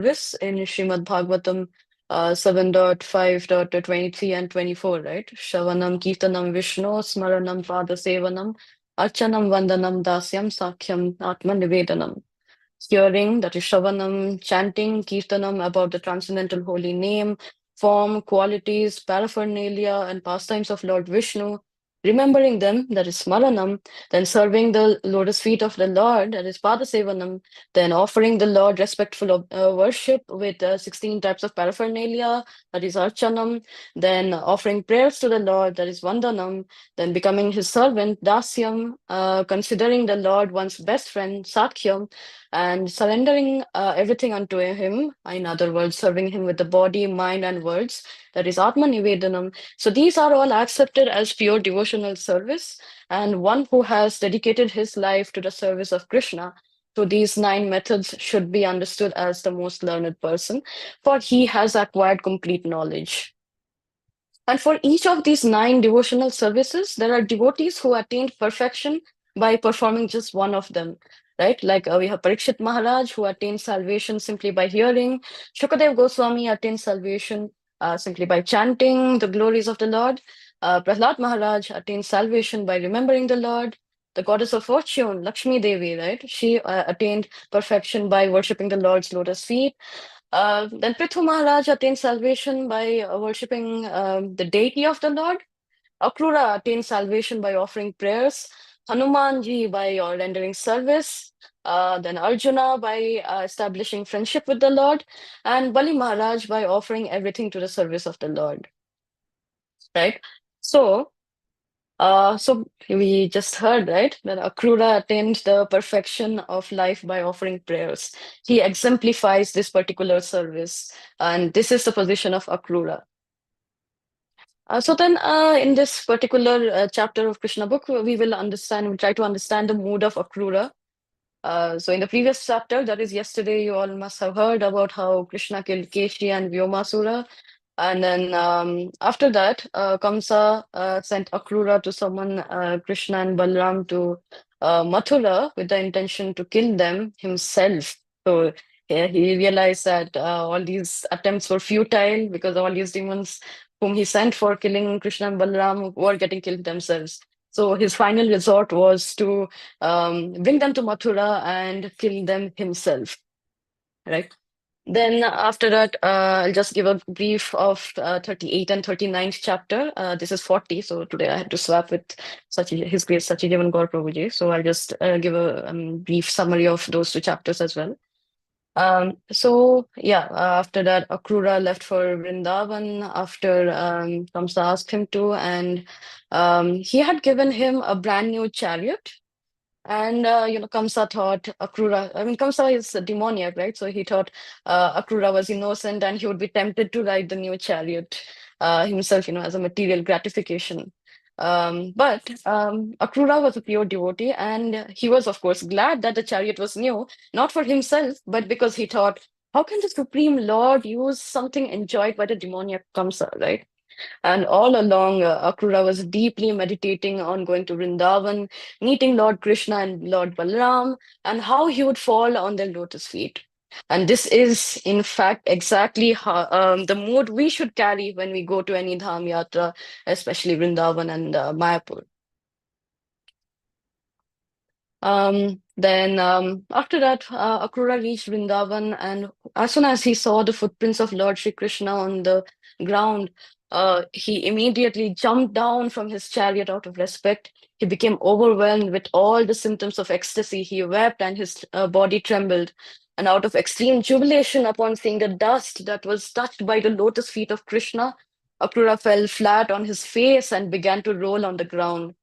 service in Srimad Bhagavatam 7.5.23 and 24, right? Shravanam Kirtanam Vishnu Smaranam Padasevanam Archanam Vandanam Dasyam Sakhyam Atma Nivedanam. Hearing, that is Shravanam, chanting, Kirtanam about the transcendental holy name, form, qualities, paraphernalia, and pastimes of Lord Vishnu, remembering them, that is Smaranam, then serving the lotus feet of the Lord, that is Padasevanam, then offering the Lord respectful worship with 16 types of paraphernalia, that is Archanam, then offering prayers to the Lord, that is Vandanam, then becoming his servant, Dasyam, considering the Lord one's best friend, Sakhyam, and surrendering everything unto him, in other words, serving him with the body, mind, and words, that is Atma Nivedanam. So these are all accepted as pure devotional service, and one who has dedicated his life to the service of Krishna. So these nine methods should be understood as the most learned person, for he has acquired complete knowledge. And for each of these nine devotional services, there are devotees who attained perfection by performing just one of them, right? Like we have Parikshit Maharaj, who attained salvation simply by hearing. Shukadev Goswami attained salvation simply by chanting the glories of the Lord. Prahlad Maharaj attained salvation by remembering the Lord. The goddess of fortune, Lakshmi Devi, right? She attained perfection by worshipping the Lord's lotus feet. Then Prithu Maharaj attained salvation by worshipping the deity of the Lord. Akrura attained salvation by offering prayers. Hanumanji by rendering service. Then Arjuna by establishing friendship with the Lord. And Bali Maharaj by offering everything to the service of the Lord. Right? So, so we just heard, right, that Akrura attained the perfection of life by offering prayers. He exemplifies this particular service, and this is the position of Akrura. So then, in this particular chapter of Krishna book, we will understand, we try to understand the mood of Akrura. So in the previous chapter, that is yesterday, you all must have heard about how Krishna killed Keshi and Vyomasura. And then after that, Kamsa sent Akrura to summon Krishna and Balram to Mathura with the intention to kill them himself. So he realized that all these attempts were futile because all these demons whom he sent for killing Krishna and Balram were getting killed themselves. So his final resort was to bring them to Mathura and kill them himself. Right. Then after that, I'll just give a brief of 38 and 39th chapter. This is 40, so today I had to swap with His Grace Sachidevan Gaur Prabhuji. So I'll just give a brief summary of those two chapters as well. So yeah, after that, Akrura left for Vrindavan after Kamsa asked him to, and he had given him a brand new chariot. And Kamsa thought Akrura, I mean, Kamsa is demoniac, right? So he thought Akrura was innocent and he would be tempted to ride the new chariot himself, as a material gratification. But Akrura was a pure devotee, and he was, of course, glad that the chariot was new, not for himself, but because he thought, how can the Supreme Lord use something enjoyed by the demoniac Kamsa, right? And all along, Akrura was deeply meditating on going to Vrindavan, meeting Lord Krishna and Lord Balaram, and how he would fall on their lotus feet. And this is, in fact, exactly how, the mood we should carry when we go to any Dham Yatra, especially Vrindavan and Mayapur. Then after that, Akrura reached Vrindavan, and as soon as he saw the footprints of Lord Shri Krishna on the ground, he immediately jumped down from his chariot out of respect. He became overwhelmed with all the symptoms of ecstasy. He wept, and his body trembled. And out of extreme jubilation upon seeing the dust that was touched by the lotus feet of Krishna, Akrura fell flat on his face and began to roll on the ground.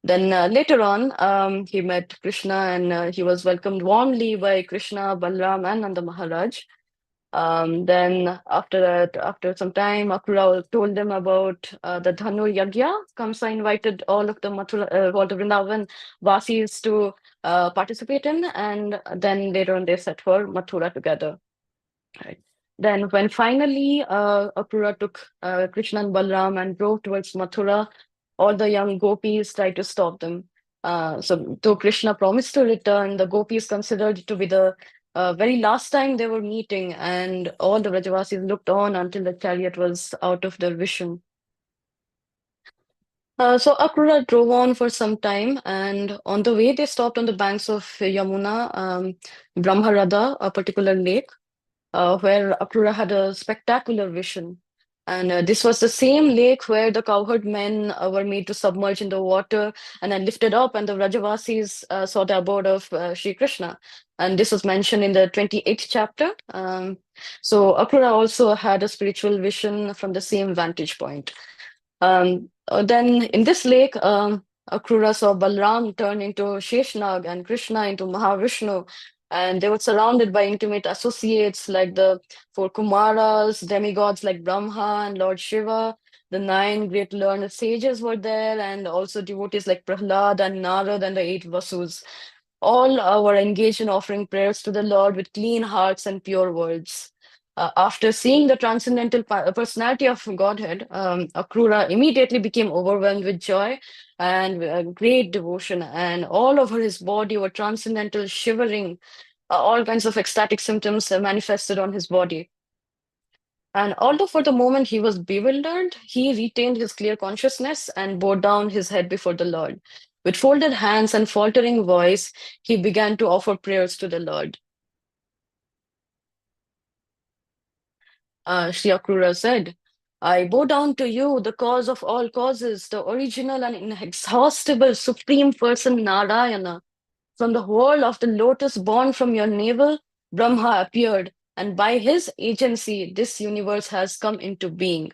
Then later on, he met Krishna, and he was welcomed warmly by Krishna, Balram, and Nanda Maharaj. Then after that, after some time, Akrura told them about the Dhanu Yagya. Kamsa invited all of the all the Vrindavan Vasis to participate in, and then later on they set for Mathura together. Right. Then when finally Akrura took Krishna and Balram and drove towards Mathura, all the young gopis tried to stop them. So though Krishna promised to return, the gopis considered it to be the very last time they were meeting, and all the Vrajavasis looked on until the chariot was out of their vision. So Akrura drove on for some time, and on the way they stopped on the banks of Yamuna, Brahmarada, a particular lake, where Akrura had a spectacular vision. And this was the same lake where the cowherd men were made to submerge in the water and then lifted up, and the Vrajavasis saw the abode of Sri Krishna. And this was mentioned in the 28th chapter. So Akrura also had a spiritual vision from the same vantage point. Then in this lake, Akrura saw Balram turn into Sheshnag and Krishna into Mahavishnu, and they were surrounded by intimate associates like the four Kumaras, demigods like Brahma and Lord Shiva. The nine great learned sages were there, and also devotees like Prahlad and Narad and the eight Vasus. All were engaged in offering prayers to the Lord with clean hearts and pure words. After seeing the transcendental personality of Godhead, Akrura immediately became overwhelmed with joy and great devotion, and all over his body were transcendental shivering. All kinds of ecstatic symptoms manifested on his body. And although for the moment he was bewildered, he retained his clear consciousness and bowed down his head before the Lord. With folded hands and faltering voice, he began to offer prayers to the Lord. Sri Akrura said, I bow down to you, the cause of all causes, the original and inexhaustible Supreme Person Narayana. From the whorl of the lotus born from your navel, Brahma appeared, and by his agency, this universe has come into being.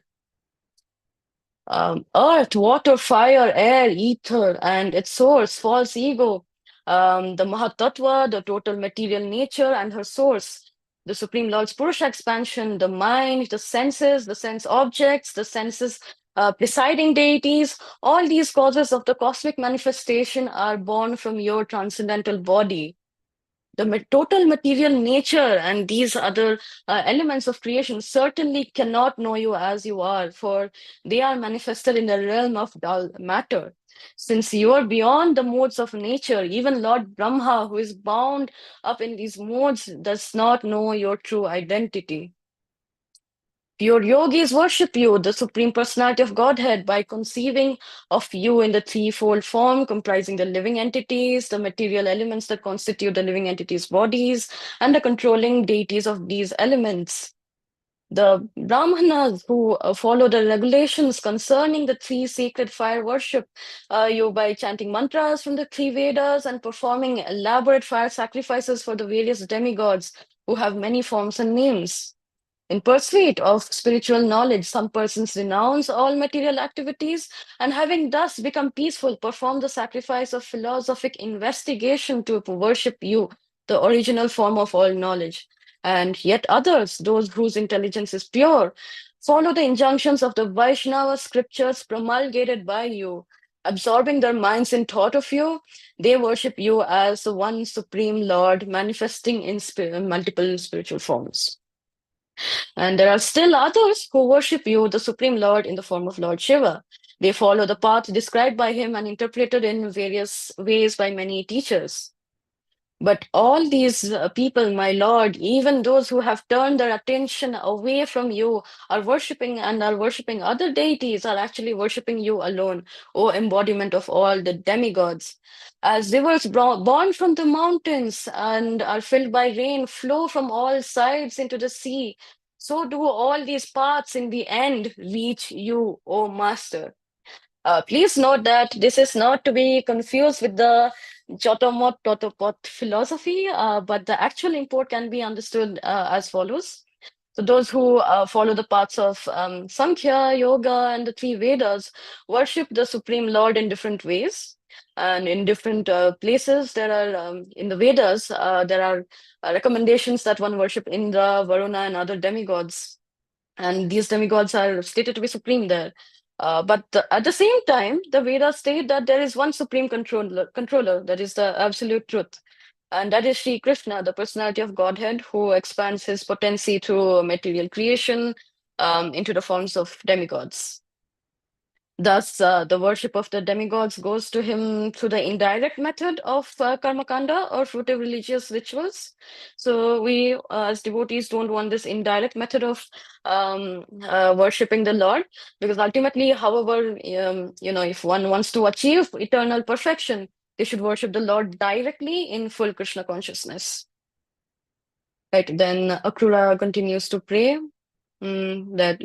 Earth, water, fire, air, ether, and its source, false ego, the Mahatattva, the total material nature, and her source, the Supreme Lord's Purusha expansion, the mind, the senses, the sense objects, the senses, presiding deities, all these causes of the cosmic manifestation are born from your transcendental body. The total material nature and these other elements of creation certainly cannot know you as you are, for they are manifested in the realm of dull matter. Since you are beyond the modes of nature, even Lord Brahma, who is bound up in these modes, does not know your true identity. Pure yogis worship you, the Supreme Personality of Godhead, by conceiving of you in the threefold form, comprising the living entities, the material elements that constitute the living entities' bodies, and the controlling deities of these elements. The Brahmanas who follow the regulations concerning the three sacred fire worship you by chanting mantras from the three Vedas and performing elaborate fire sacrifices for the various demigods who have many forms and names. In pursuit of spiritual knowledge, some persons renounce all material activities and, having thus become peaceful, perform the sacrifice of philosophic investigation to worship you, the original form of all knowledge. And yet others, those whose intelligence is pure, follow the injunctions of the Vaishnava scriptures promulgated by you. Absorbing their minds in thought of you, they worship you as the one supreme Lord manifesting in multiple spiritual forms. And there are still others who worship you, the Supreme Lord, in the form of Lord Shiva. They follow the path described by him and interpreted in various ways by many teachers. But all these people, my Lord, even those who have turned their attention away from you, are worshipping other deities, are actually worshipping you alone, O embodiment of all the demigods. As rivers born from the mountains and are filled by rain, flow from all sides into the sea, so do all these paths in the end reach you, O Master. Please note that this is not to be confused with the Jotomot Totopot philosophy, but the actual import can be understood as follows. So those who follow the paths of Sankhya, Yoga, and the three Vedas worship the Supreme Lord in different ways. And in different places, there are, in the Vedas, there are recommendations that one worship Indra, Varuna, and other demigods. And these demigods are stated to be supreme there. At the same time, the Vedas state that there is one supreme controller, that is the absolute truth. And that is Sri Krishna, the personality of Godhead, who expands his potency through material creation into the forms of demigods. Thus, the worship of the demigods goes to him through the indirect method of karmakanda or fruitive religious rituals. So we, as devotees, don't want this indirect method of worshipping the Lord, because ultimately, however, if one wants to achieve eternal perfection, they should worship the Lord directly in full Krishna consciousness. Right. Then Akrura continues to pray. That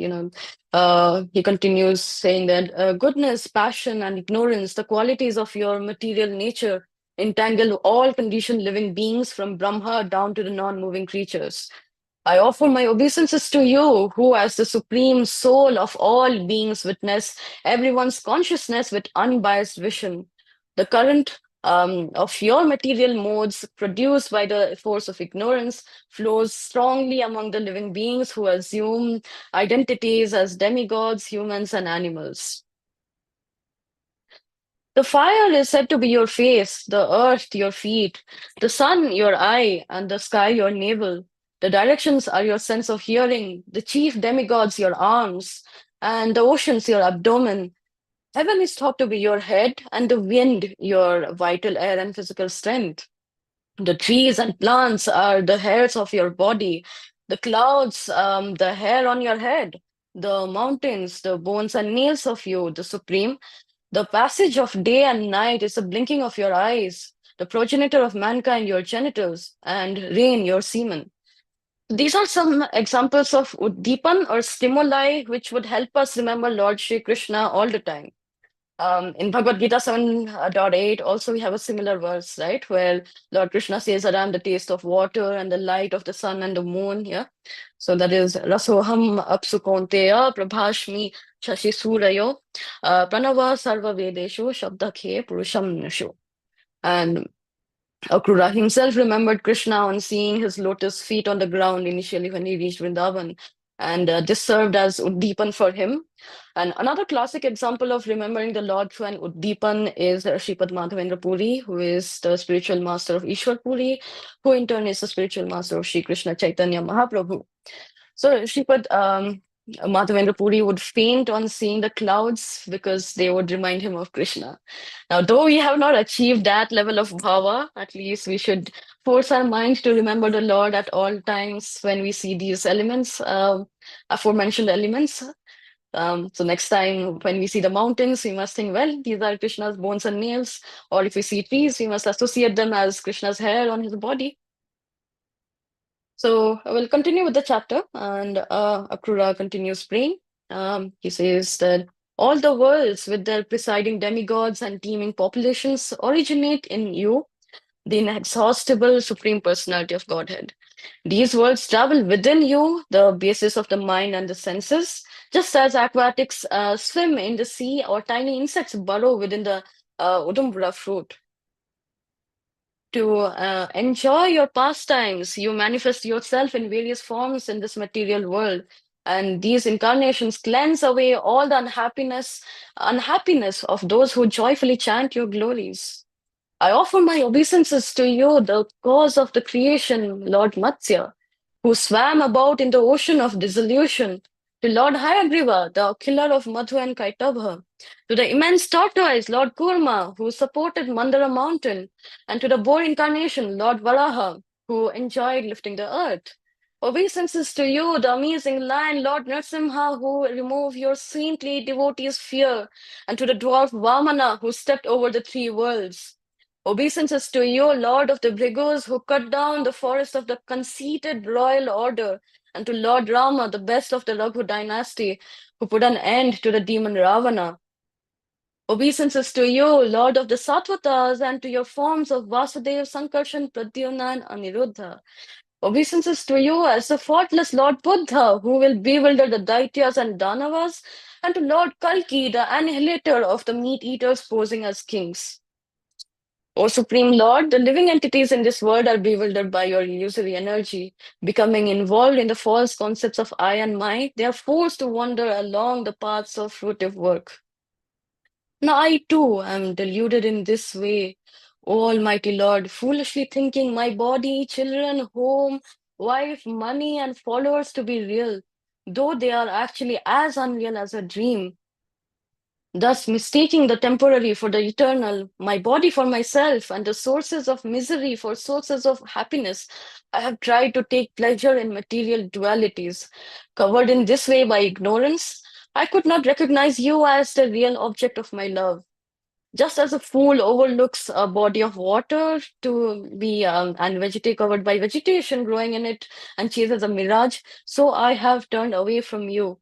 he continues saying that goodness, passion, and ignorance, the qualities of your material nature, entangle all conditioned living beings from Brahma down to the non-moving creatures. I offer my obeisances to you, who, as the supreme soul of all beings, witness everyone's consciousness with unbiased vision. The current of your material modes, produced by the force of ignorance, flows strongly among the living beings who assume identities as demigods, humans, and animals. The fire is said to be your face, the earth your feet, the sun your eye, and the sky your navel. The directions are your sense of hearing, the chief demigods your arms, and the oceans your abdomen. Heaven is thought to be your head, and the wind your vital air and physical strength. The trees and plants are the hairs of your body, the clouds, the hair on your head, the mountains, the bones and nails of you, the supreme. The passage of day and night is the blinking of your eyes, the progenitor of mankind, your genitals, and rain, your semen. These are some examples of uddipan or stimuli which would help us remember Lord Shri Krishna all the time. In Bhagavad Gita 7.8, also we have a similar verse, right? Where Lord Krishna says that I am the taste of water and the light of the sun and the moon. Yeah. So that is Rasoham Apsu Konteya Prabhashmi Shashi Surayo Pranava Sarva Vedeshu Shabdakhe Purusham Nishu. And Akrura himself remembered Krishna on seeing his lotus feet on the ground initially when he reached Vrindavan. And this served as Uddipan for him. And another classic example of remembering the Lord through an Uddipan is Sripad Madhavendra Puri, who is the spiritual master of Ishwar Puri, who in turn is the spiritual master of Sri Krishna Chaitanya Mahaprabhu. So Sripad Madhavendra Puri would faint on seeing the clouds because they would remind him of Krishna. Now, though we have not achieved that level of bhava, at least we should force our mind to remember the Lord at all times when we see these elements, aforementioned elements. So next time when we see the mountains, we must think, well, these are Krishna's bones and nails. Or if we see trees, we must associate them as Krishna's hair on his body. So I will continue with the chapter, and Akrura continues praying. He says that all the worlds with their presiding demigods and teeming populations originate in you, the inexhaustible Supreme Personality of Godhead. These worlds travel within you, the basis of the mind and the senses, just as aquatics swim in the sea or tiny insects burrow within the Udumbura fruit. To enjoy your pastimes, you manifest yourself in various forms in this material world. And these incarnations cleanse away all the unhappiness of those who joyfully chant your glories. I offer my obeisances to you, the cause of the creation, Lord Matsya, who swam about in the ocean of dissolution, to Lord Hayagriva, the killer of Madhu and Kaitabha, to the immense tortoise, Lord Kurma, who supported Mandara mountain, and to the boar incarnation, Lord Varaha, who enjoyed lifting the earth. Obeisances to you, the amazing lion, Lord Nrsimha, who removed your saintly devotee's fear, and to the dwarf Vamana, who stepped over the three worlds. Obeisances to you, Lord of the Brigos, who cut down the forest of the conceited royal order, and to Lord Rama, the best of the Raghu dynasty, who put an end to the demon Ravana. Obeisances to you, Lord of the Sattvatas, and to your forms of Vasudev, Sankarshan, Pradyumna, and Aniruddha. Obeisances to you as the faultless Lord Buddha, who will bewilder the Daityas and Danavas, and to Lord Kalki, the annihilator of the meat eaters posing as kings. O Supreme Lord, the living entities in this world are bewildered by your illusory energy. Becoming involved in the false concepts of I and my, they are forced to wander along the paths of fruitive work. Now I too am deluded in this way, O Almighty Lord, foolishly thinking my body, children, home, wife, money, and followers to be real, though they are actually as unreal as a dream. thus mistaking the temporary for the eternal, my body for myself, and the sources of misery for sources of happiness. I have tried to take pleasure in material dualities. Covered in this way by ignorance, I could not recognize you as the real object of my love. Just as a fool overlooks a body of water to be and vegetate covered by vegetation growing in it and chases a mirage, so I have turned away from you.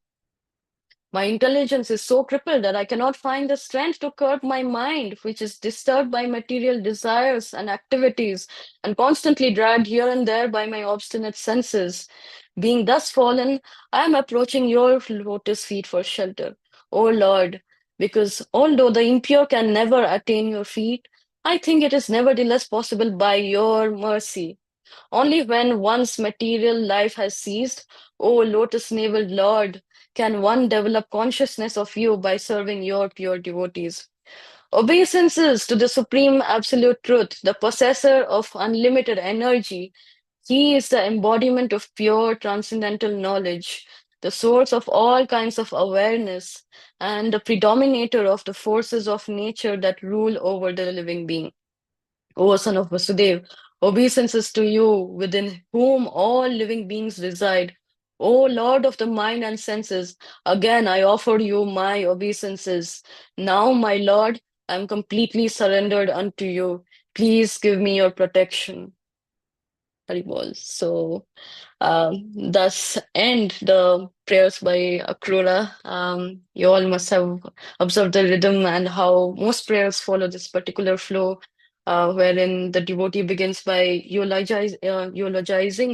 My intelligence is so crippled that I cannot find the strength to curb my mind, which is disturbed by material desires and activities, and constantly dragged here and there by my obstinate senses. Being thus fallen, I am approaching your lotus feet for shelter. O Lord, because although the impure can never attain your feet, I think it is nevertheless possible by your mercy. Only when one's material life has ceased, O lotus-naveled Lord, can one develop consciousness of you by serving your pure devotees. Obeisances to the Supreme Absolute Truth, the possessor of unlimited energy. He is the embodiment of pure transcendental knowledge, the source of all kinds of awareness, and the predominator of the forces of nature that rule over the living being. O son of Vasudev, obeisances to you, within whom all living beings reside. O Lord of the mind and senses, again I offer you my obeisances. Now, my Lord, I am completely surrendered unto you. Please give me your protection. Haribol. So, thus end the prayers by Akrura. You all must have observed the rhythm and how most prayers follow this particular flow, wherein the devotee begins by eulogizing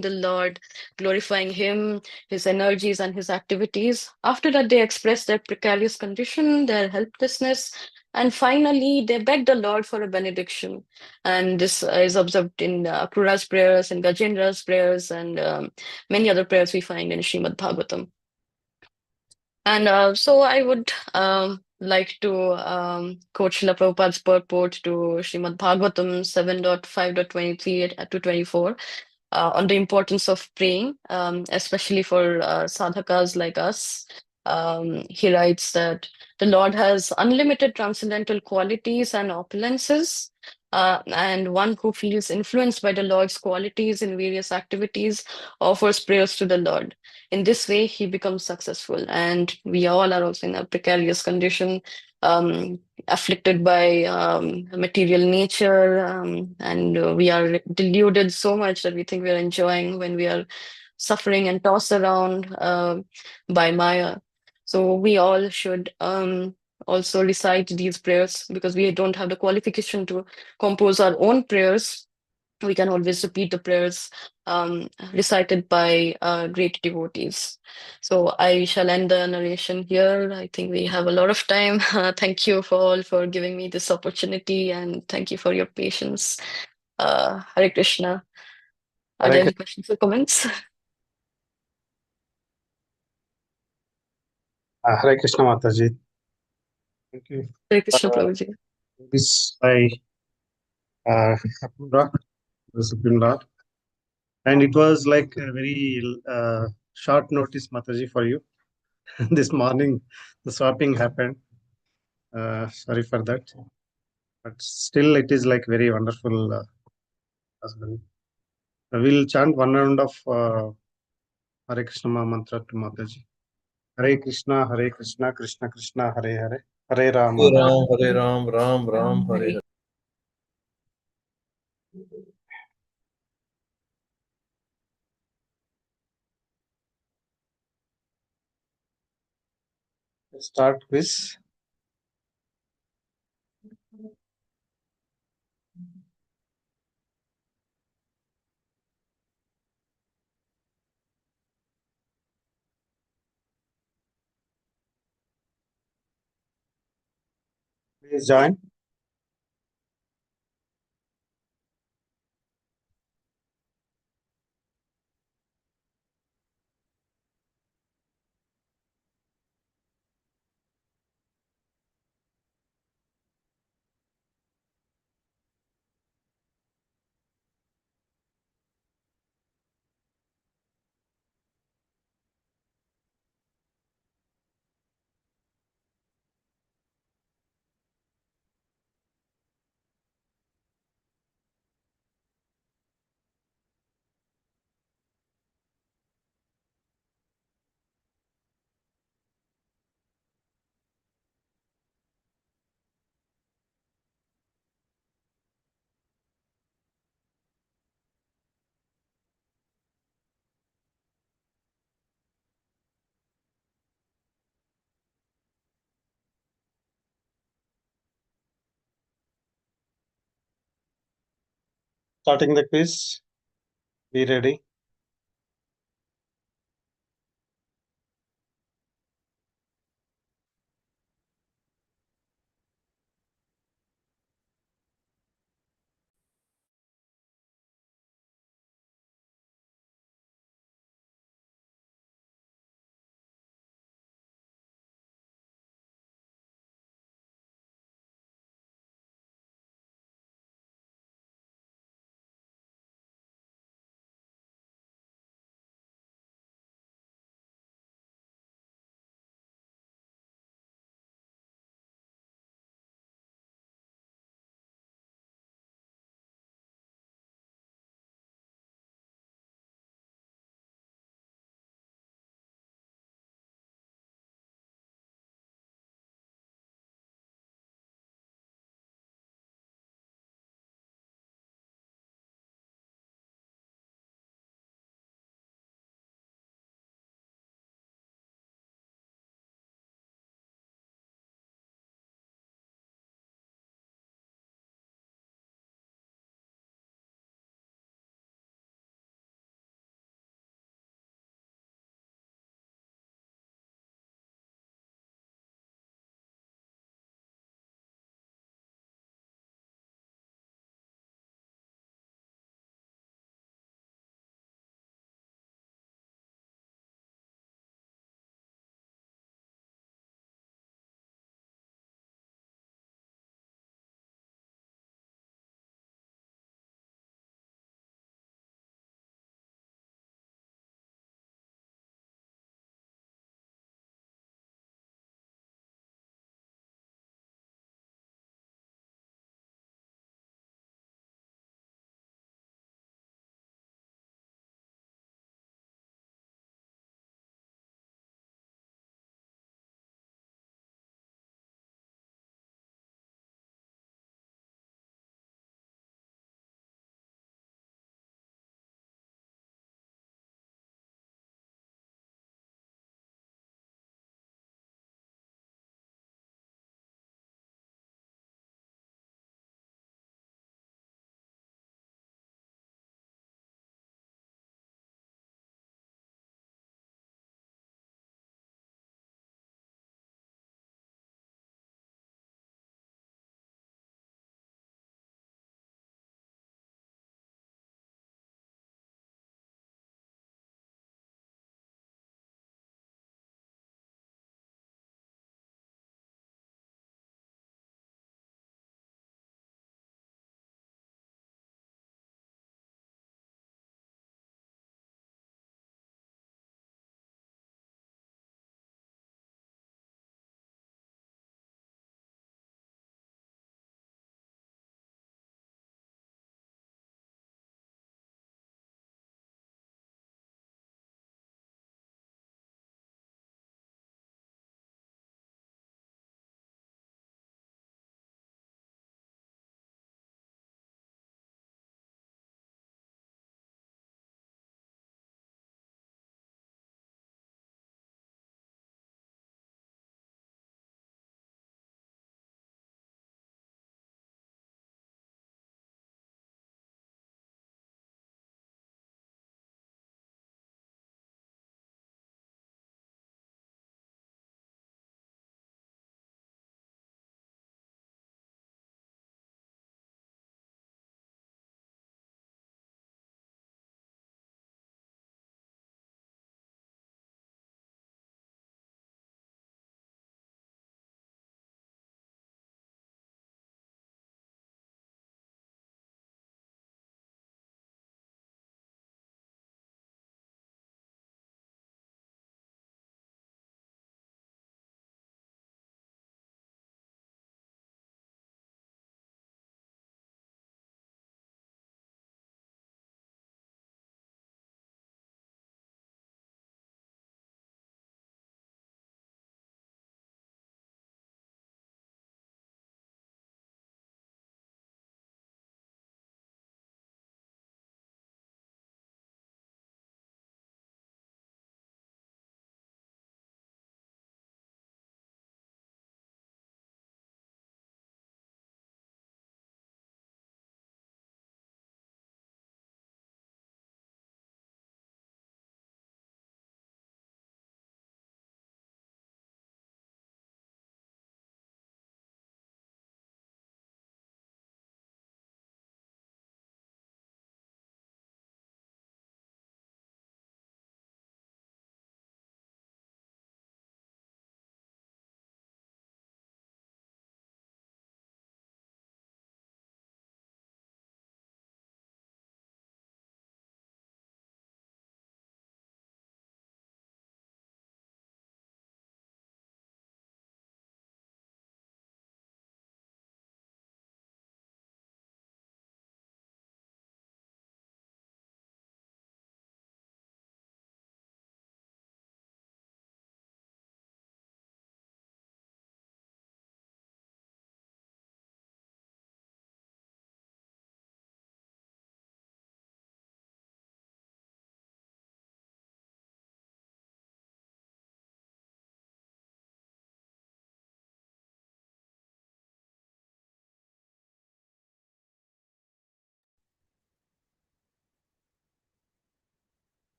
the Lord, glorifying Him, His energies, and His activities. After that, they express their precarious condition, their helplessness, and finally, they beg the Lord for a benediction. And this is observed in Akrura's prayers and Gajendra's prayers and many other prayers we find in Srimad Bhagavatam. And so I would like to quote Srila Prabhupada's purport to Srimad Bhagavatam 7.5.23 to 24 on the importance of praying, especially for sadhakas like us. He writes that the Lord has unlimited transcendental qualities and opulences, and one who feels influenced by the Lord's qualities in various activities offers prayers to the Lord. In this way, he becomes successful, and we all are also in a precarious condition. Afflicted by material nature, and we are deluded so much that we think we are enjoying when we are suffering and tossed around by Maya. So we all should also recite these prayers because we don't have the qualification to compose our own prayers. We can always repeat the prayers recited by great devotees. So I shall end the narration here. I think we have a lot of time. Thank you for all for giving me this opportunity and thank you for your patience. Hare Krishna. Are Hare there any Krishna. questions or comments? Hare Krishna Mataji. Thank you. Hare Krishna Uh, Prabhuji. this by Apura, the Supreme Lord. And it was like a very short notice, Mataji, for you. This morning, the swapping happened. Sorry for that. But still, it is like very wonderful as well. We'll chant one round of Hare Krishna mantra to Mataji. Hare Krishna, Krishna Krishna, Hare Hare, Hare Hare Rama, Hare. Ram, Hare Ram, Ram Ram, Hare Hare. Start quiz. Please join. Starting the quiz. Be ready.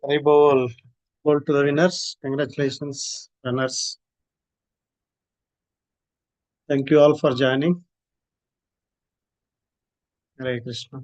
Hari Bol. Bol to the winners. Congratulations, runners. Thank you all for joining. Hare Krishna.